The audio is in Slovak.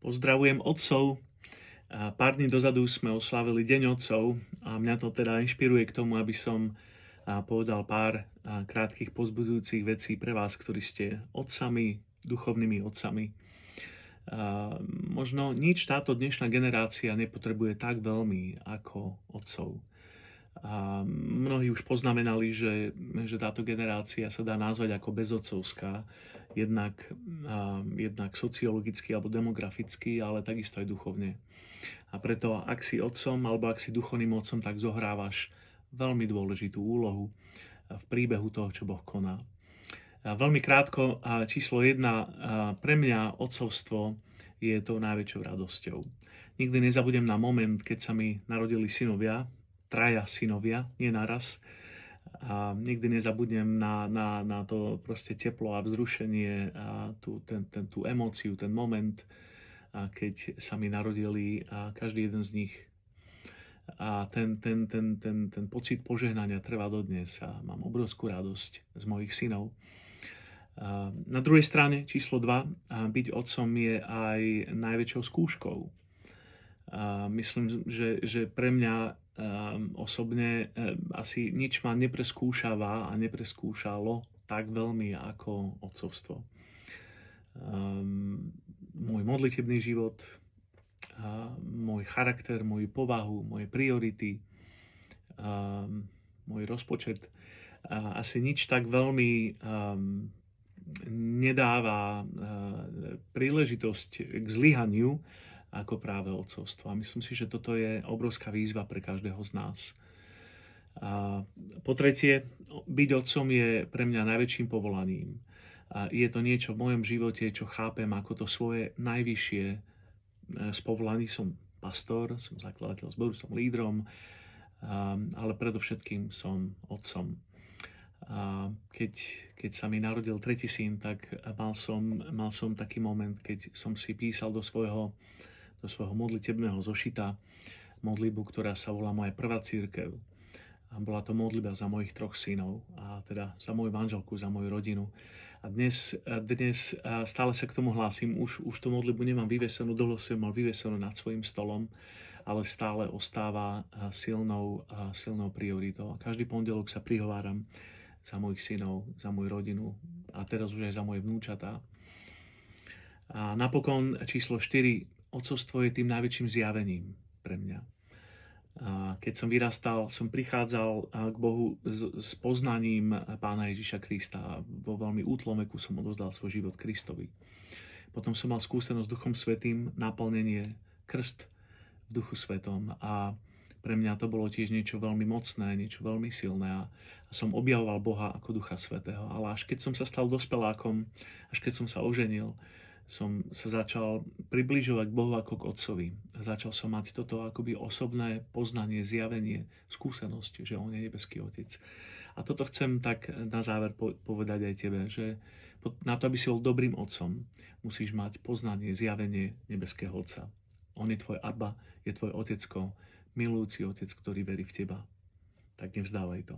Pozdravujem otcov. Pár dní dozadu sme oslavili Deň otcov a mňa to teda inšpiruje k tomu, aby som povedal pár krátkych pozbudzujúcich vecí pre vás, ktorí ste otcami, duchovnými otcami. Možno nič táto dnešná generácia nepotrebuje tak veľmi ako otcov. Mnohí už poznamenali, že táto generácia sa dá nazvať ako bezotcovská, jednak sociologicky alebo demograficky, ale takisto aj duchovne. A preto, ak si otcom alebo ak si duchovným otcom, tak zohrávaš veľmi dôležitú úlohu v príbehu toho, čo Boh koná. Veľmi krátko, číslo 1, pre mňa otcovstvo je tou najväčšou radosťou. Nikdy nezabudem na moment, keď sa mi narodili synovia, 3 synovia, nie naraz. A nikdy nezabudnem na to proste teplo a vzrušenie, a tú emóciu, ten moment, keď sa mi narodili a každý jeden z nich. A ten pocit požehnania trvá dodnes a mám obrovskú radosť z mojich synov. Na druhej strane, číslo 2, byť otcom je aj najväčšou skúškou. Myslím, že pre mňa osobne asi nič ma nepreskúšava a nepreskúšalo tak veľmi ako otcovstvo. Môj modlitebný život, môj charakter, moju povahu, moje priority, môj rozpočet. Asi nič tak veľmi nedáva príležitosť k zlyhaniu ako práve otcovstvo. A myslím si, že toto je obrovská výzva pre každého z nás. A po tretie, byť otcom je pre mňa najväčším povolaním. A je to niečo v mojom živote, čo chápem ako to svoje najvyššie z povolaní. Som pastor, som zakladateľ zboru, som lídrom, ale predovšetkým som otcom. A keď sa mi narodil tretí syn, tak mal som taký moment, keď som si písal do svojho modlitebného zošita modlitbu, ktorá sa volá Moja prvá cirkev. A bola to modlitba za mojich 3 synov, a teda za moju manželku, za moju rodinu. A dnes stále sa k tomu hlásim, už tú modlitbu nemám vyvesenú, dlho som mal vyvesenú nad svojím stolom, ale stále ostáva silnou prioritou. A každý pondelok sa prihováram za mojich synov, za moju rodinu a teraz už aj za moje vnúčatá. A napokon číslo 4, otcovstvo je tým najväčším zjavením pre mňa. Keď som vyrastal, som prichádzal k Bohu s poznaním Pána Ježiša Krista. Vo veľmi útlom veku som odozdal svoj život Kristovi. Potom som mal skúsenosť s Duchom Svätým, naplnenie, krst v Duchu Svätom. A pre mňa to bolo tiež niečo veľmi mocné, niečo veľmi silné. A som objavoval Boha ako Ducha Svätého. Ale až keď som sa stal dospelákom, až keď som sa oženil, som sa začal približovať k Bohu ako k Otcovi. Začal som mať toto akoby osobné poznanie, zjavenie, skúsenosť, že On je nebeský Otec. A toto chcem tak na záver povedať aj tebe, že na to, aby si bol dobrým otcom, musíš mať poznanie, zjavenie nebeského Otca. On je tvoj Abba, je tvoj Otecko, milujúci Otec, ktorý verí v teba. Tak nevzdávaj to.